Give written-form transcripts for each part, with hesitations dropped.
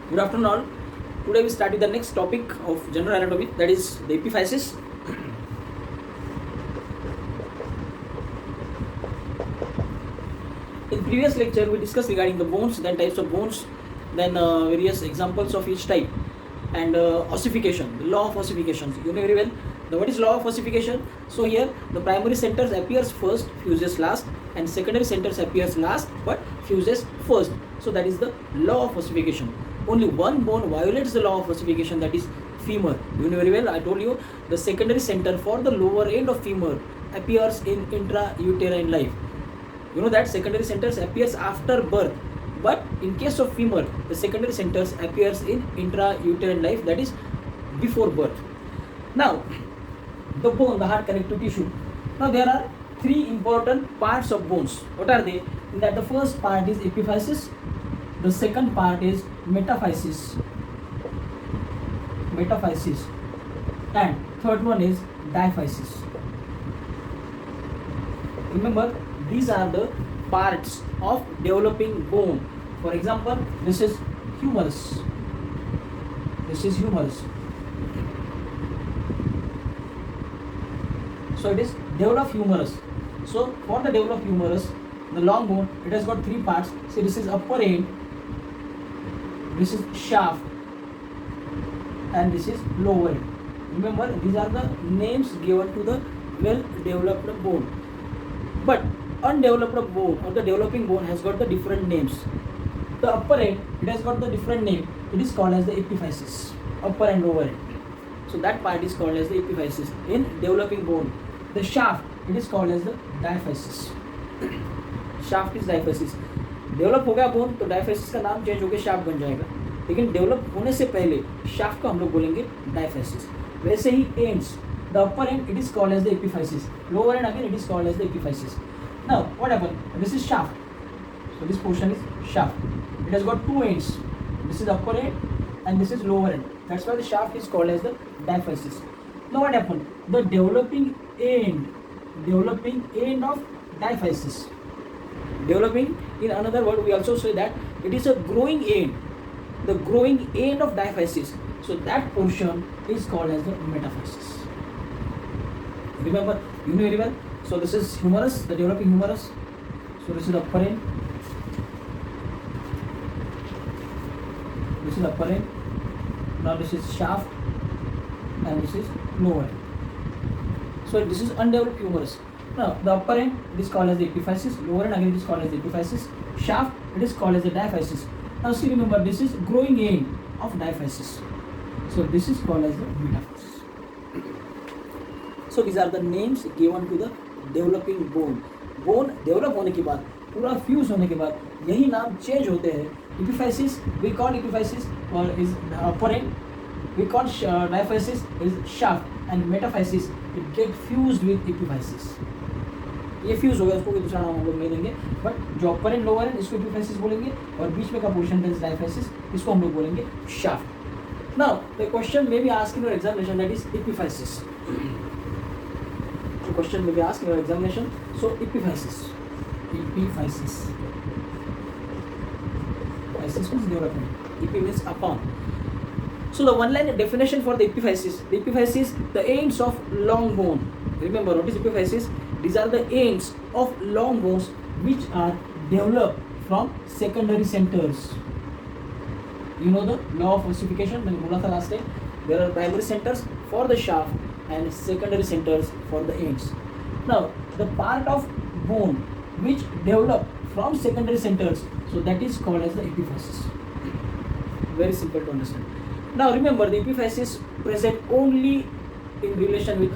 Good afternoon all. Today we start with the next topic of general anatomy, that is the epiphysis. In previous lecture we discussed regarding the bones, then types of bones, then various examples of each type, and ossification, the law of ossification. You know very well what is law of ossification. So here the primary centers appears first, fuses last, and secondary centers appears last but fuses first. So that is the law of ossification. Only one bone violates the law of ossification, that is femur. You know very well, I told you the secondary center for the lower end of femur appears in intrauterine life. You know that secondary centers appears after birth, but in case of femur the secondary centers appears in intrauterine life, that is before birth. Now the bone, the heart connective tissue. Now there are three important parts of bones. What are they? In that the first part is epiphysis, the second part is metaphysis, and third one is diaphysis. Remember, these are the parts of developing bone. For example, this is humerus. So it is developed humerus. So for the developed humerus, the long bone, it has got three parts. See, this is upper end, this is shaft, and this is lower end. Remember, these are the names given to the well developed bone. But undeveloped bone or the developing bone has got the different names. The upper end, it has got the different name. It is called as the epiphysis, upper and lower end. So that part is called as the epiphysis in developing bone. The shaft, it is called as the diaphysis. Shaft is diaphysis. Develop हो गया bone तो diaphysis का नाम change होकर shaft बन जाएगा, लेकिन develop होने से पहले शाफ्ट को हम लोग बोलेंगे डायफाइसिस. वैसे ही ends, the upper end it is called as the epiphysis, lower end again it is called as the epiphysis. Now what happen, this is shaft, so this portion is shaft. It has got two ends, this is upper end and this is lower end. That's why the shaft is called as the diaphysis. Now what happened, the developing end of diaphysis. Developing, in another word we also say that it is a growing end, the growing end of diaphysis. So that portion is called as the metaphysis. Remember, you know very well. So this is humerus, the developing humerus. So this is upper end, this is upper end. Now this is shaft and this is lower end. So this is undeveloped humerus. Now the upper end, it is called as the epiphysis, lower end again it is called as the epiphysis, shaft it is called as the diaphysis. Now see, remember, this is growing end of diaphysis, so this is called as the metaphysis. So these are the names given to the developing bone. Bone develop होने के बाद, पूरा fuse होने के बाद यही नाम change होते हैं. Epiphysis we call epiphysis or is upper end, we call diaphysis is shaft, and metaphysis it get fused with epiphysis. ये फ्यूज हो गया, उसको कोई दूसरा नाम हम लोग नहीं देंगे, बट जो अपर एंड लोअर एंड इसको एपिफाइसिस बोलेंगे, और बीच में का पोर्शन दैट इज डायफाइसिस, इसको हम लोग बोलेंगे shaft. Now the question may be asked in your examination, that is epiphysis. The question may be asked in your examination. So epiphysis means development. Epi means upon. So the one-line definition for the epiphysis, the ends of long bone. Remember, what is epiphysis? These are the ends of long bones which are developed from secondary centers. You know the law of ossification, मैंने बोला था last time. There are primary centers for the shaft and secondary centers for the ends. Now the part of bone which develop from secondary centers, so that is called as the epiphysis. Very simple to understand. Now remember, the epiphysis present only in relation with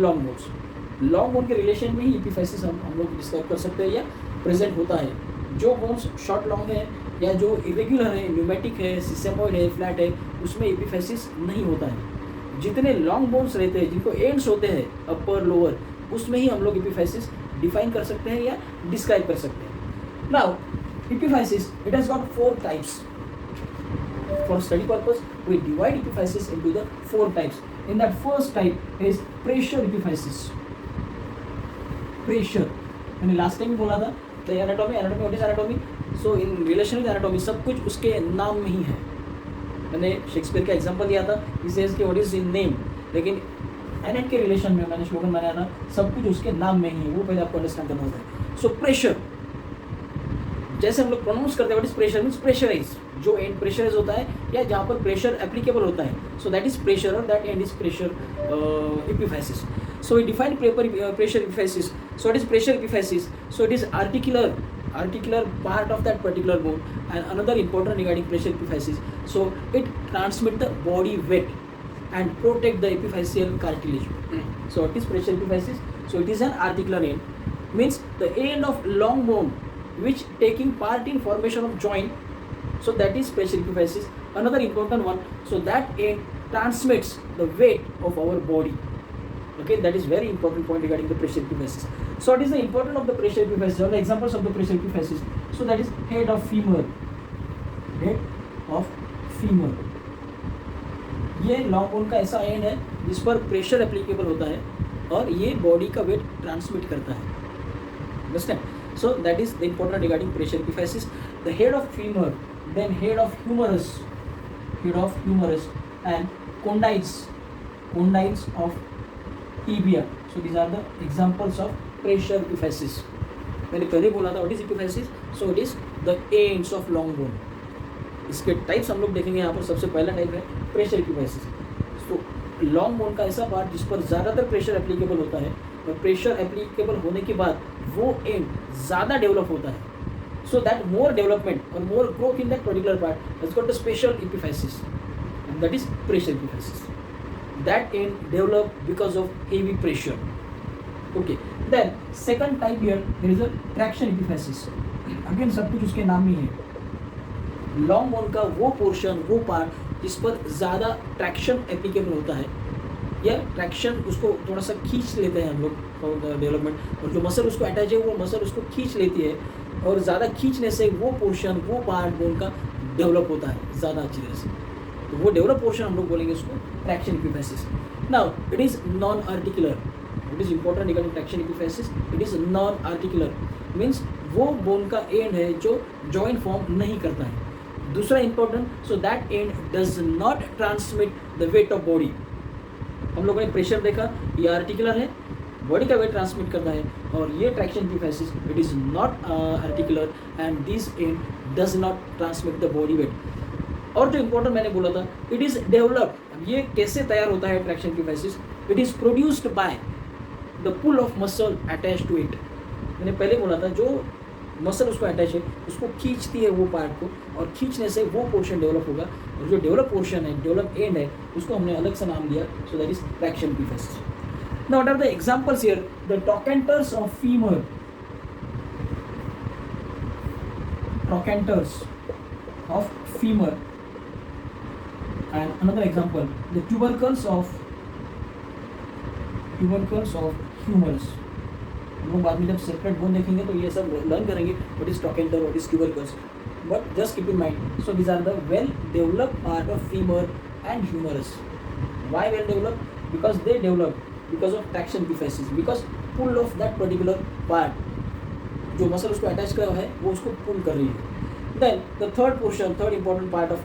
long bones. Long bone के relation में ही epiphysis हम लोग describe कर सकते हैं या present होता है. जो बोन्स शॉर्ट लॉन्ग है या जो इरेग्युलर है, न्यूमेटिक है, सिस्टेमॉइड है, फ्लैट है, उसमें एपिफाइसिस नहीं होता है. जितने लॉन्ग बोन्स रहते हैं जिनको एंड्स होते हैं अपर लोअर, उसमें ही हम लोग एपिफाइसिस डिफाइन कर सकते हैं या डिस्क्राइब कर सकते हैं. Now epiphysis it has got 4 types. For study purpose we divide epiphysis into the 4 types. In that first type is pressure epiphysis. Pressure, मैंने लास्ट टाइम बोला था anatomy what is anatomy. So in relation with anatomy सब कुछ उसके नाम में ही है. मैंने शेक्सपियर का एग्जांपल दिया था, ही सेज कि व्हाट इज इन नेम, लेकिन एनेट के रिलेशन में मैंने स्लोगन बनाया था, सब कुछ उसके नाम में ही है, वो पहले आपको अंडरस्टैंड करना होता है। सो प्रेशर, जैसे हम लोग प्रोनाउंस करते हैं what is pressure means pressurize, जो एंड प्रेशराइज होता है या जहाँ पर प्रेशर एप्लीकेबल होता है, सो दैट इज प्रेशर और that end is pressure epiphysis. So we define pressure epiphysis. So it is pressure epiphysis. So it is articular part of that particular bone. And another important regarding pressure epiphysis. So it transmit the body weight and protect the epiphyseal cartilage. So it is pressure epiphysis. So it is an articular end. Means the end of long bone which taking part in formation of joint. So that is pressure epiphysis. Another important one. So that end transmits the weight of our body. Okay, that is very important point regarding the pressure epiphysis. So what is the importance of the pressure epiphysis, or the examples of the pressure epiphysis? So that is head of femur. ये long bone का ऐसा and है जिस पर pressure applicable होता है और ये बॉडी का वेट ट्रांसमिट करता है. Understand? So that is the important regarding pressure epiphysis. The head of femur, then head of humerus and condyles of tibia. So these are the examples of pressure epiphysis. मैंने पहले बोला था what is epiphysis? So it is the ends of long bone. इसके types हम लोग देखेंगे यहाँ पर. सबसे पहला टाइप है प्रेशर epiphysis. तो लॉन्ग बोन का ऐसा पार्ट जिस पर ज़्यादातर प्रेशर एप्लीकेबल होता है और प्रेशर एप्लीकेबल होने के बाद वो एंड ज़्यादा डेवलप होता है. So that more development or more growth in that particular part has got a special epiphysis, and that is pressure epiphysis. That end develop because of heavy pressure. Okay. Then second type here there is a traction epiphysis. Again सब कुछ उसके नाम में है. Long bone का वो portion, वो part जिस पर ज़्यादा ट्रैक्शन एप्लीकेबल होता है या ट्रैक्शन उसको थोड़ा सा खींच लेते हैं हम लोग डेवलपमेंट, और जो मसल उसको अटैच है वो मसल उसको खींच लेती है और ज़्यादा खींचने से वो पोर्शन, वो पार्ट बोन का डेवलप होता है ज़्यादा अच्छी तरह से. तो वो डेवलप पोर्शन हम लोग बोलेंगे उसको traction epiphysis. Now it is non articular. It is important regarding traction epiphysis. It is non articular means वो बोन का एंड है जो जॉइंट फॉर्म नहीं करता है. दूसरा important, so that end does not transmit the weight of body. हम लोगों ने प्रेशर देखा, ये आर्टिकुलर है, बॉडी का वेट ट्रांसमिट करता है, और ये traction epiphysis it is not articular and this end does not transmit the body weight. और जो इम्पोर्टेंट मैंने बोला था, इट इज़ डेवलप्ड. अब ये कैसे तैयार होता है traction epiphysis? It is produced by the pull of muscle attach to it. मैंने पहले बोला था जो मसल उसको अटैच है उसको खींचती है वो पार्ट को, और खींचने से वो पोर्शन डेवलप होगा, और जो डेवलप पोर्शन है, डेवलप एंड है, उसको हमने अलग से नाम दिया. So that is traction epiphysis. Now what are the examples here? The trochanters of femur. Trochanters of femur. And another example, the tubercles of humerus. हम लोग बाद में जब सेपरेट बोन देखेंगे तो ये सब लर्न करेंगे what is trochanter, what is tubercles. But just keep in mind, so these are the well developed part of femur and humerus. Why well developed? Because they develop because of traction epiphysis, because pull of that particular part, जो muscle उसको attach कर रहा है वो उसको पुल कर रही है. Then the third important part of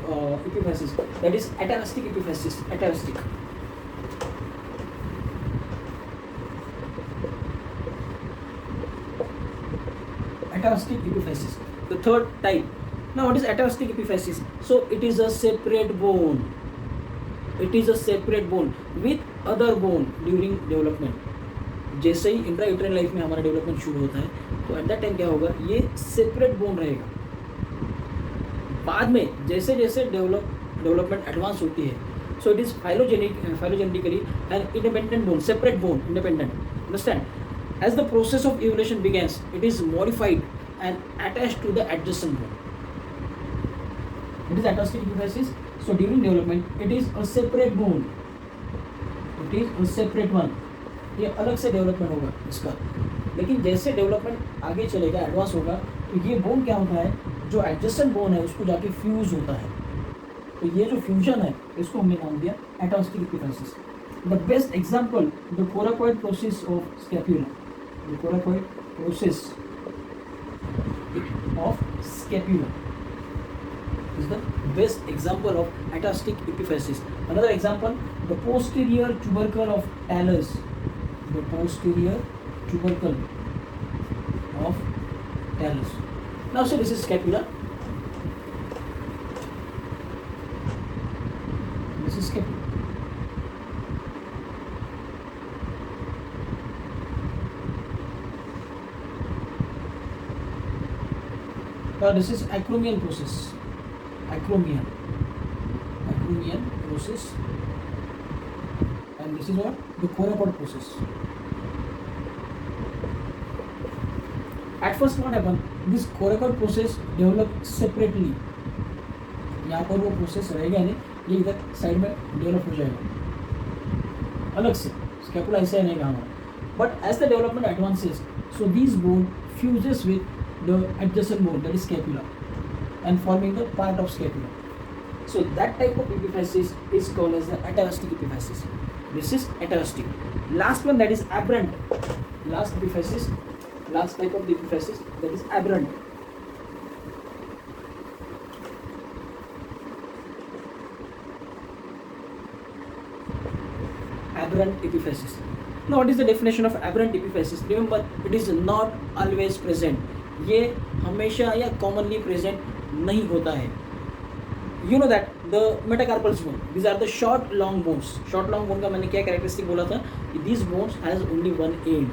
epiphysis, that is aterostic epiphysis. Aterostic epiphysis, the third type. Now what is aterostic epiphysis? So it is a separate bone. It is a separate bone with other bone during development. जैसे ही intrauterine life में हमारा development शुरू होता है तो at that time क्या होगा, ये सेपरेट बोन रहेगा. बाद में जैसे जैसे डेवलपमेंट एडवांस होती है, so it is phylogenetically an independent bone, separate bone, independent. Understand? As the process of evolution begins, it is modified and attached to the adjacent bone. It is atavistic epiphysis. So during development it is a separate bone, it is a separate one. ये अलग से development होगा इसका. लेकिन जैसे development आगे चलेगा, advance होगा, तो ये बोन क्या होता है, जो एडजेसेंट बोन है उसको जाके फ्यूज होता है. तो ये जो फ्यूजन है इसको हमने नाम दिया atavistic epiphysis. The best example, the coracoid process of scapula. The coracoid process of scapula is the best example of atavistic epiphysis. Another example, the posterior tubercle of talus. The posterior tubercle of talus. Now, so this is scapula. This is scapula. Now, this is acromion process. Acromion process, and this is what the coracoid process. At first what happened, this coracoid process developed separately. यहाँ पर वो process रहेगा नहीं, ये इधर side में develop हो जाएगा अलग से, स्कैपुला ऐसे नहीं कहा, but as the development advances, so this bone fuses with the adjacent bone, that is scapula, and forming the part of scapula. So that type of epiphysis is called as the atavistic epiphysis. This is atavistic. Last one, that is aberrant. Last epiphysis, last type of the epiphysis, that is aberrant. Aberrant epiphysis. Now, what is the definition of aberrant epiphysis? Remember, it is not always present. ये हमेशा या commonly present नहीं होता है. You know that the metacarpals bone, these are the short long bones. Short long bone का मैंने क्या characteristic बोला था कि this bones has only one end,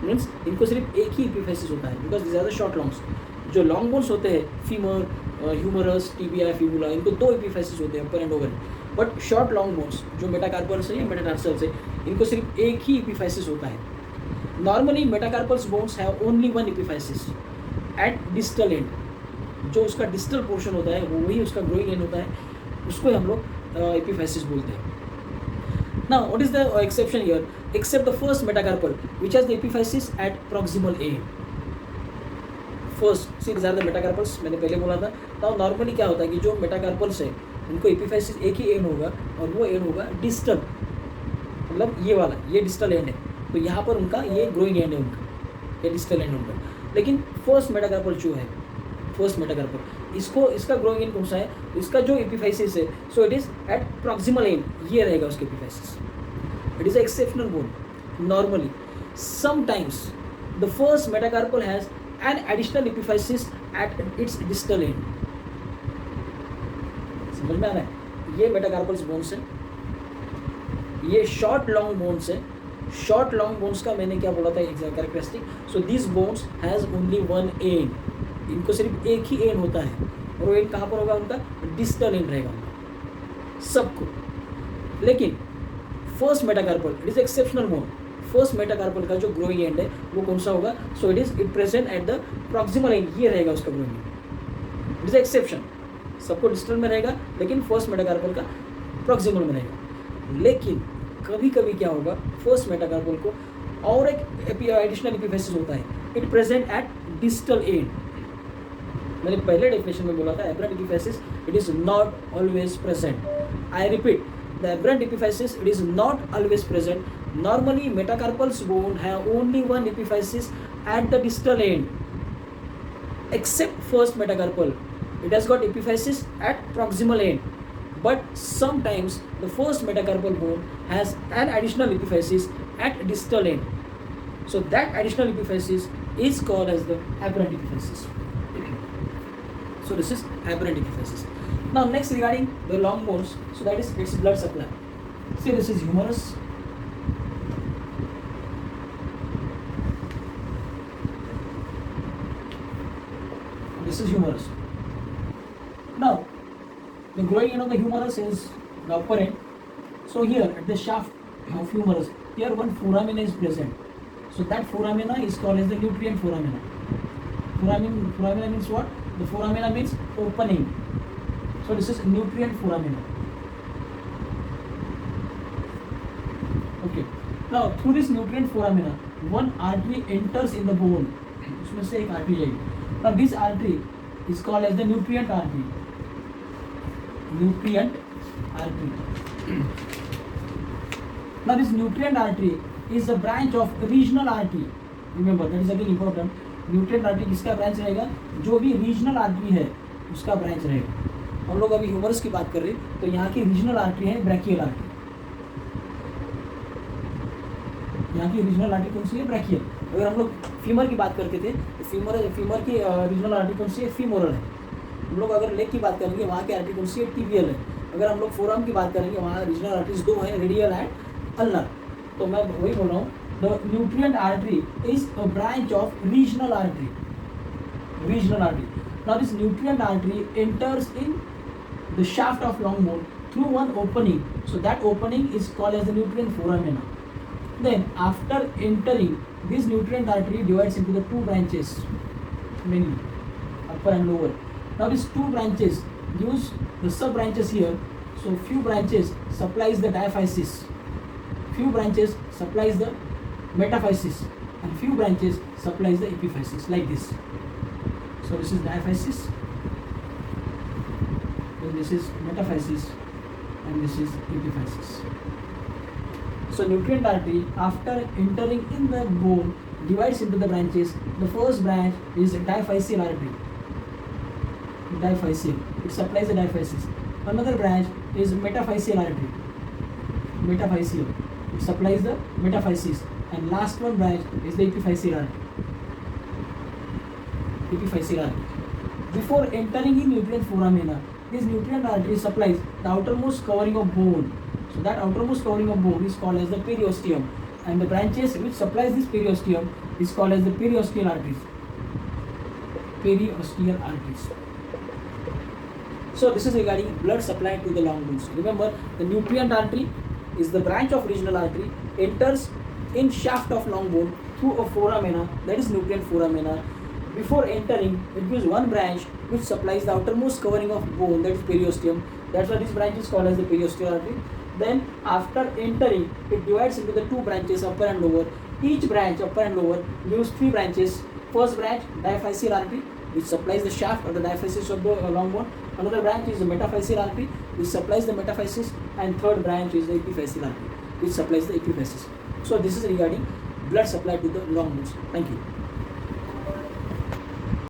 means इनको सिर्फ एक ही एपिफाइसिस होता है, because these are the short longs. जो लॉन्ग बोन्स होते हैं फीमर, ह्यूमरस, टिबिया, फिबुला, इनको दो एपिफाइसिस होते हैं, upper end over. But short long bones जो मेटाकार्पल्स है या मेटाटार्सल्स है, इनको सिर्फ एक ही एपिफाइसिस होता है. Normally metacarpal bones have only one epiphysis at distal end. जो उसका distal portion होता है वो वही उसका growing end होता है, उसको हम लोग epiphysis बोलते हैं. Now what is the exception here? Except the first metacarpal which has the epiphysis at proximal end. First, see these are the metacarpals, मैंने पहले बोला था. Now normally क्या होता है कि जो metacarpals है उनको epiphysis एक ही end होगा और वो end होगा distal, मतलब ये वाला, ये distal end है, तो यहाँ पर उनका ये ग्रोइंग एंड है, उनका ये डिस्टल एंड उनका. लेकिन फर्स्ट मेटाकार्पल जो है, फर्स्ट मेटाकार्पल, इसको इसका ग्रोइंग एंड कौन सा है, इसका जो एपिफाइसिस है, so it is at proximal end, ये रहेगा उसके epiphysis. It is exceptional bone. Normally sometimes the first metacarpal has an additional epiphysis at its distal end. समझ में आ रहा है? ये मेटाकार्पल्स बोन्स है, ये शॉर्ट लॉन्ग बोन्स है. शॉर्ट लॉन्ग बोन्स का मैंने क्या बोला था characteristic. So this bones has only one and, इनको सिर्फ एक ही एंड होता है, और वो एंड कहाँ पर होगा उनका, डिस्टल एंड रहेगा उनका सबको. लेकिन first metacarpal it is exceptional bone. First metacarpal का जो ग्रोइंग एंड है वो कौन सा होगा, so it present at the proximal end, ये रहेगा उसका growing and. It is exception, सबको डिस्टल में रहेगा लेकिन फर्स्ट मेटाकार्पल का प्रॉक्सिमल में रहेगा. लेकिन कभी कभी क्या होगा, फर्स्ट मेटाकार्पल को और एक एडिशनल एपिफाइसिस होता है, it present at distal end. मैंने पहले डेफिनेशन में बोला था aberrant epiphysis it is not always present. I repeat, the aberrant epiphysis it is not always present. Normally metacarpals bone have only one epiphysis at the distal end, accept first metacarpal, it has got epiphysis at proximal end. But sometimes the first metacarpal bone has an additional epiphysis at distal end. So that additional epiphysis is called as the aberrant epiphysis. So this is aberrant epiphysis. Now next regarding the long bones, so that is its blood supply. See, this is humerus. This is humerus. Now the growing end of the humerus is the upper end. So here at the shaft of humerus, here one foramina is present. So that foramina is called as the nutrient foramina. Foramina means what? The foramina means opening. So this is nutrient foramina. Okay. Now through this nutrient foramina, one artery enters in the bone. उसमें से एक artery जाएगी. Now this artery is called as the nutrient artery. Nutrient artery. Now this nutrient artery is a branch of regional artery. Remember that is again important. Nutrient artery किसका branch रहेगा? जो भी regional artery है उसका branch रहेगा. हम लोग अभी ह्यूमरस की बात कर रहे हैं, तो यहाँ की रीजनल आर्टरी है ब्रैकियल आर्टरी। यहाँ की रीजनल आर्टरी कौन सी है? ब्रैकियल। अगर हम लोग फीमर की बात करते थे तो फीमर की रीजनल आर्टरी कौन सी है? फीमोरल है। हम लोग अगर लेग की बात करेंगे वहाँ की आर्टरी कौन सी है? टिबियल है। अगर हम लोग फोरआर्म की बात करेंगे वहाँ रीजनल आर्टरीज दो है, रेडियल एंड अल्नर। तो मैं वही बोल रहा हूँ, the nutrient artery is a branch of regional artery. Regional artery. Now this nutrient artery enters in the shaft of long bone through one opening. So that opening is called as the nutrient foramina. Then after entering, this nutrient artery divides into the two branches, mainly upper and lower. Now these two branches use the sub branches here. So few branches supplies the diaphysis, few branches supplies the metaphysis, and few branches supplies the epiphysis, like this. So this is diaphysis, then this is metaphysis, and this is epiphysis. So nutrient artery, after entering in the bone, divides into the branches. The first branch is diaphyseal artery. Diaphyseal, it supplies the diaphysis. Another branch is metaphyseal artery. Metaphyseal, it supplies the metaphysis. And last one branch is the epiphyseal artery. Epiphyseal artery. Before entering in nutrient foramina, this nutrient artery supplies the outermost covering of bone. So that outermost covering of bone is called as the periosteum, and the branches which supplies this periosteum is called as the periosteal arteries. Periosteal arteries. So this is regarding blood supply to the long bones. Remember, the nutrient artery is the branch of regional artery, enters in shaft of long bone through a foramina, that is nutrient foramina. Before entering, it gives one branch which supplies the outermost covering of bone, that is periosteum. That's why this branch is called as the periosteal artery. Then after entering, it divides into the two branches, upper and lower. Each branch, upper and lower, gives three branches. First branch, diaphyseal artery, which supplies the shaft or the diaphysis of the long bone. Another branch is the metaphyseal artery, which supplies the metaphysis. And third branch is the epiphyseal artery, which supplies the epiphysis. So this is regarding blood supply to the long bones. Thank you.